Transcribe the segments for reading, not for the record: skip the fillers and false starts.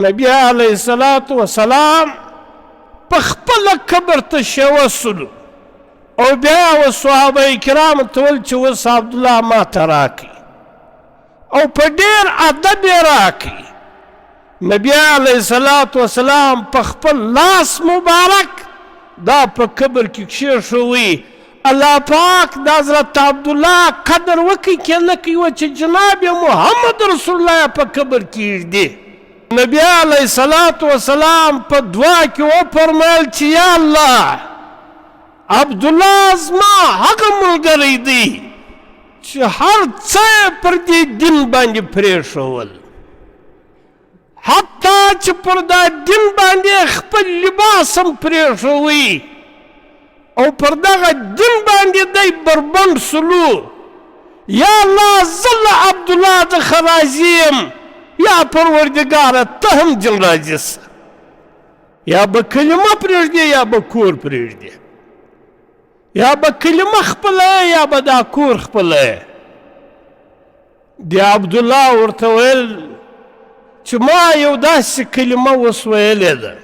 نبی علیه الصلاة والسلام په خپله قبر ته شوسلو او بیا و صحابه کرامو ته ویل چې اوس عبدالله ما ته راکړي او په ډېر ادب یې راکړي. نبی علیه الصلاة والسلام په خپل لاس مبارک دا په قبر کې کښېښوی. الله پاک د حضرت عبدالله قدر وکړي که نه کوي و چې جناب محمد رسول الله په قبر کې ایږدي. نبی علیه الصلاة والسلام په دعا کې وفرمیل چې یا الله عبدالله زما هغه ملګری دی چې هر څه یې پر دې دین باندې پرېښول، حتی چې پر دا دین باندې خپل لباس هم پرېښوی او پر دغه دین باندې دی بربند سلو. یا الله زه له عبدالله څخه راضي یم، یا پروردګاره ته هم جل راضي سه. یا به کلمه پرېږدې یا به کور پرېږدې، یا به کلمه خپله یا به دا کور خپله. د عبدالله ورته ویل چې ما یو داسې کلمه اوس ویلې ده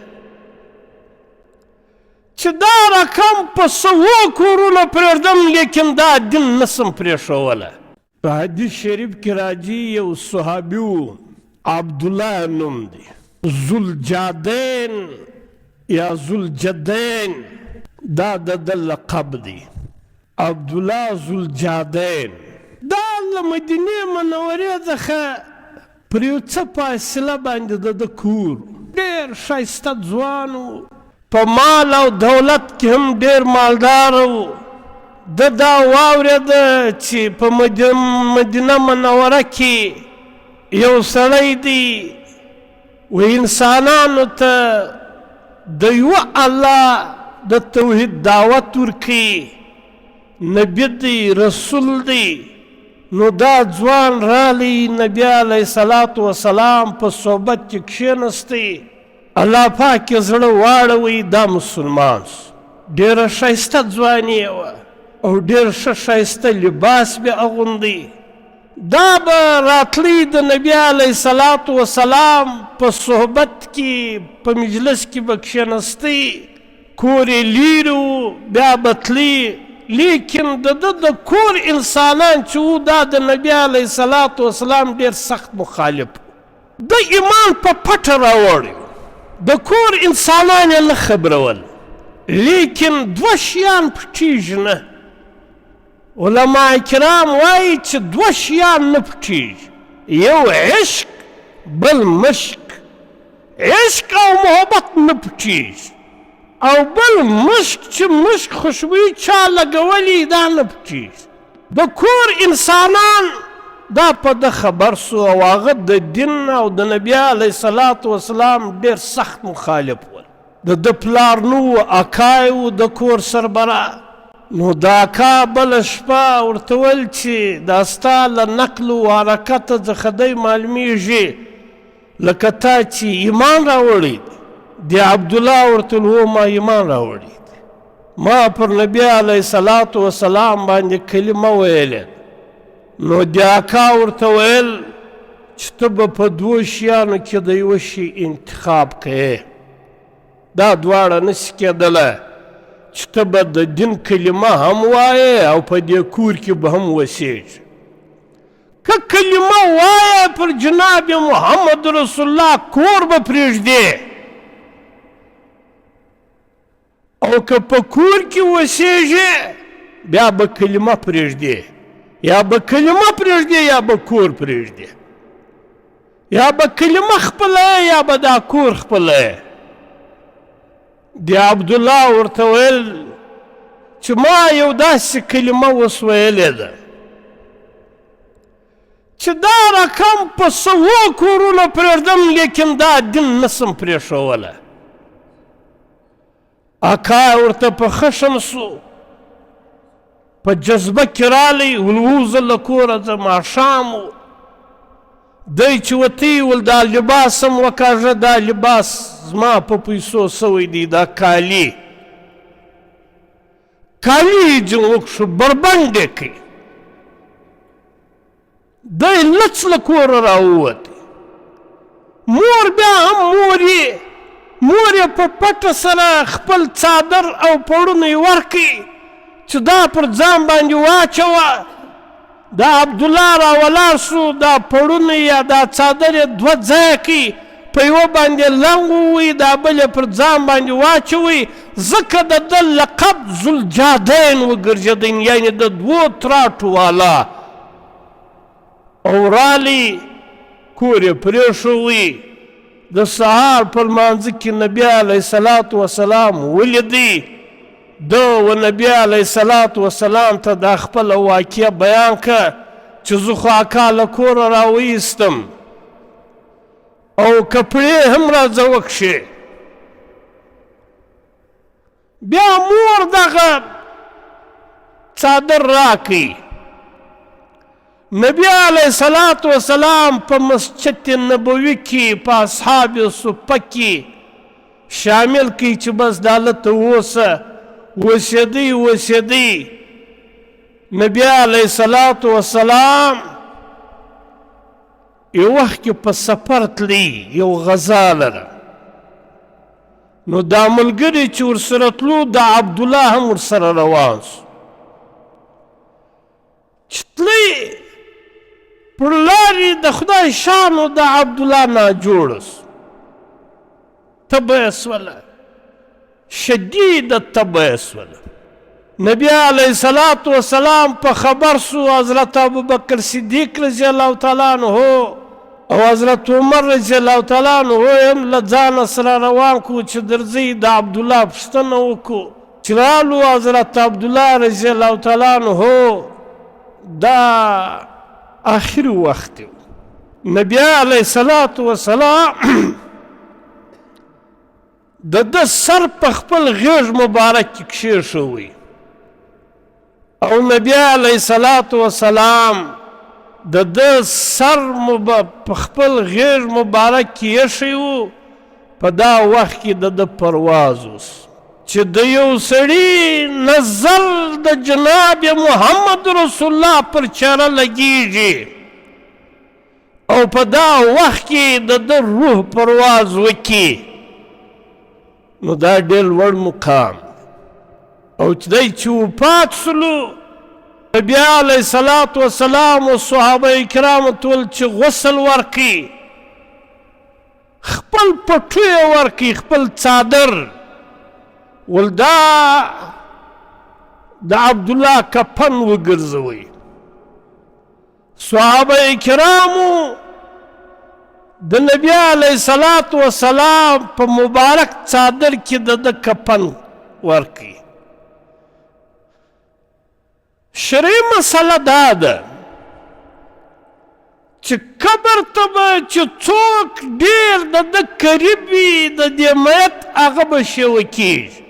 چې دا رقم په سوو کورونه پرېږدم لیکن دا دین نسم پرېښولی. په حدیث شریف کې راځي یو صحابي و عبدالله نوم دی، ذوالجادین یا ذوالجدین دا د ده لقب دی، عبدالله ذوالجادین. دا له مدینې منورې څخه پر یو څه فاصله باندې د ده کور، ډېر ښایسته ځوان و، په مال او دولت کې هم ډېر مالدار و. ده دا واورېده چې په مدینه منوره کې یو سړی دی و انسانانو ته د یوه الله د توحید دعوت ورکوي، نبی دی رسول دی. نو دا ځوان رالی نبی علیه الصلاة والسلام په صحبت کې کښېنستی، الله پاک یې زړه واړوی دا مسلمان سو. ډېره ښایسته ځواني یې وه او ډېر ښه ښایسته لباس به اغوندی. دا به راتلی د نبی علیه الصلاة والسلام په صحبت کې په مجلس کې به کښېنستی، کور یې لیرې و، بیا به تلی، لیکن د ده د کور انسانان چې وو دا د نبی علیه الصلاة والسلام ډېر سخت مخالف و. د ایمان په پټه راوړی د کور انسانان یې نه خبرول، لیکن دوه شیان پټېږي نه. علما کرام وایي چې دوه شیان نه پټېږي، یو عشق بل مشق. عشق او محبت نه پټېږي او بل مشق چې مشق خوشبویي چا لګولی دا نه پټېږي. د کور انسانان دا په ده خبر سو او هغه د دین او د نبی علیه الصلاة والسلام ډېر سخت مخالف ول. د ده پلار نه و، اکا و د کور سربراه. نو د اکا بله شپه ورته ویل چې دا ستا له نقل و حرکته څخه دی معلومیږي لکه تا چې ایمان راوړی دی. د عبدالله ورته ویل هو ما ایمان راوړی دی، ما پر نبی علیه الصلاة والسلام باندې کلمه ویلې. نو د اکا ورته ویل چې ته به په دوو شیانو کې د یوه شي انتخاب کوې، دا دواړه نسي کېدلی چې ته به د دین کلمه هم وایې او په دې کور کې به هم اوسېږي. که کلمه وایې پر جناب محمد رسول الله کور به پرېږدې، او که په کور کې اوسېږې بیا به کلمه پرېږدې، یا به کلمه پرېږدې یا به کور پرېږدې، یا به کلمه خپله یا به دا کور خپله. د عبدالله ورته ویل چې ما یو داسې کلمه اوس ویلې ده چې دا رقم په سوو کورونه پرېږدم لیکن دا دین نسم پرېښولی. اکا ورته په خشم سو، په جذبه کې رالی، ولوزه له کوره ځه ماښام و. دی چې وتی ول دا لباس هم وکاږه، دا لباس زما په پیسو سوی دی، دا کالی یې جنګ وکړو بربنډ یې کړي. دی لڅ له کوره راووتی، مور بیا هم مور یې په پټه سره خپل څادر او پوړونی ورکړي چې دا پر ځان باندې واچوه. دا عبدالله را ولاړ شو، دا پوړونی یا دا څادر یې دوه ځایه کړي، په یوه باندې لنګ ووي، دا بل یې پر ځان باندې واچوي. ځکه د ده لقب ذوالجادین وګرځېدی، یعنې د دوو تراټو والا. او رالی کور یې پرېښوی. د سهار په لمانځه کې نبي علیه الصلاة وسلام ولیدی. ده و نبي علیه الصلاة وسلام ته دا خپله واقعه بیان که چې زه خو اکا له کوره راوایستم او کپړې هم راځه وکښې. بیا مور دغه څادر راکړي. نبی علیه الصلاة وسلام په مسجد نبوي کې په اصحاب صفه کې شامل کړي چې بس دا هلته اوسه. اوسېدی نبی علیه الصلاة وسلام یو وخت کې په سفر تلي، یو غزا لره. نو دا ملګري چې ورسره تلو د عبدالله هم ورسره روان سو. چې تلي پر لارې د خدای شانو د عبدالله ناجوړه سو، تبه یې سوله، شدیده تبه یې سوله. نبی علیه الصلاة وسلام په خبر سو، حضرت ابوبکر صدیق رضی الله تعالی عنه او حضرت عمر رضی الله تعالی عنه هم له ځانه سره روان کړو چې درځئ د عبدالله پوښتنه وکړو. چې رالو حضرت عبدالله رضی الله تعالی عنه دا آخري وخت و. نبی علیه الصلاة وسلام د ده سر په خپل غیږ مبارک کې کښېښوی او نبی علیه الصلاة وسلام د ده سر په خپل غیږ مبارک کې ایښی و. په دا وخت کې د ده پرواز اوس چې د یو سړي نظر د جناب محمد رسول الله پر چهره لګیږي او په دا وخت کې د ده روح پرواز وکړي. نو دا ډېر لوړ مقام. او چې دی چې وفات سلو، نبي علیه الصلاة وسلام او صحابه کرامو ټول چې غسل ورکړي، خپل پټو یې ورکړي، خپل څادر ول دا د عبدالله کفن وګرځوئ. صحابه کرامو د نبی علیه الصلاة وسلام په مبارک څادر کې د ده کفن ورکړي. شرعي مسله دا ده چې قبر ته به چې څوک ډېر د ده قریب وي د دې میت هغه به شیوه کېږي،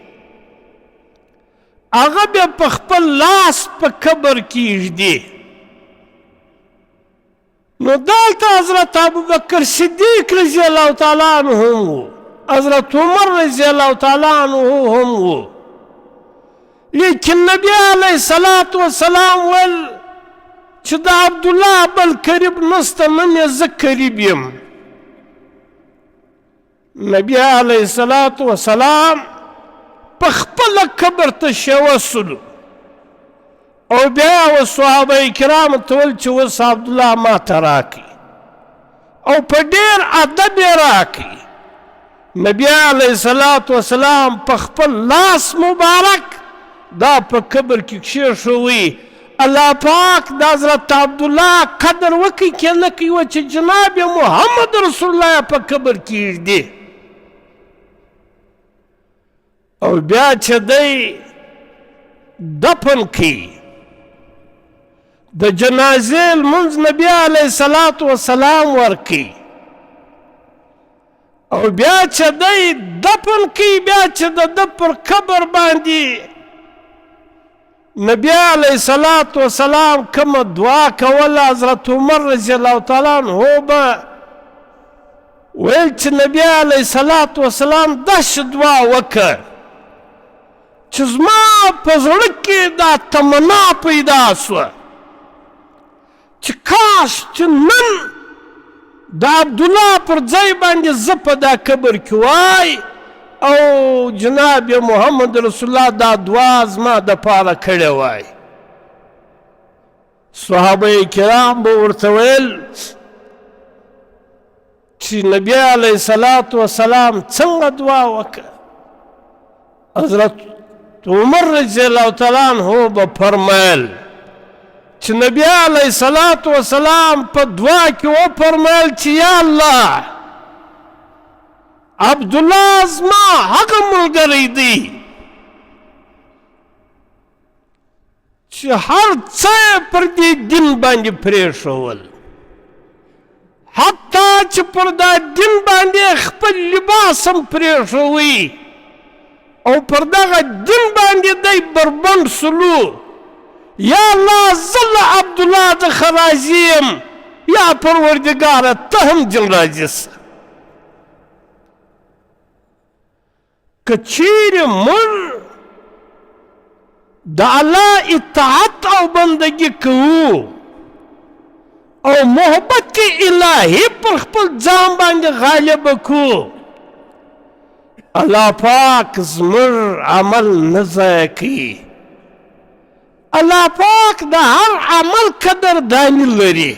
هغه بیا په خپل لاس په قبر کې ږدي. نو دلته حضرت ابوبکر صدیق رضی الله تعالی عنه هم و، حضرت عمر رضی الله تعالی عنه هم و. لیکن نبی علیه الصلاة وسلام ویل چې د عبدالله بل قریب نسته، نن یې زه قریب یم. نبی علیه الصلاة وسلام په خپله قبر ته شیوه سلو او بیا و صحابه کرامو ته ویل چې اوس عبدالله ما ته راکړي او په ډېر ادب یې راکړي. نبی علیه الصلاة وسلام په خپل لاس مبارک دا په قبر کې کښېښوی. الله پاک د حضرت عبدالله قدر وکړي که نه کوي و چې جناب محمد رسول الله په قبر کې ږدي. او بیا چې دی دفن کړي، د جنازې لمونځ نبي علیه الصلاة وسلام ورکړي او بیا چې دی دفن کړي، بیا چې د ده پر قبر باندې نبی علیه الصلاة وسلام کومه دعا کوله، حضرت عمر رضی الله تعالی عنه به ویل چې نبی علیه الصلاة وسلام داسې دعا وکړه چې زما په زړه کې دا تمنا پیدا سوه چې کاش چې نن د عبدالله پر ځای باندې زه په دا قبر کې وای او جناب محمد رسول الله دا دعا زما دپاره کړې وای. صحابه کرام به ورته ویل چې نبی علیه الصلاة وسلام څنګه دعا وکړه؟ حضرت عمر رضی الله تعالی عنه به فرمیل چې نبی علیه الصلاة وسلام په دعا کې وفرمیل چې یا الله عبدالله زما هغه ملګری دی چې هر څه یې پر دې دین باندې پرېښول، حتی چې پر دا دین باندې خپل لباس هم پرېښوی او پر دغه دین باندې دی بربند سلو. یا الله زه له عبدالله څخه راضي یم، یا پروردګاره ته هم جل راضي سه. که چیرې موږ د الله اطاعت او بندگی کوو او محبت الهی پر خپل ځان باندې غالب کو، الله پاک زموږ عمل نه ضایع کوي. الله پاک د هر عمل قدرداني لري.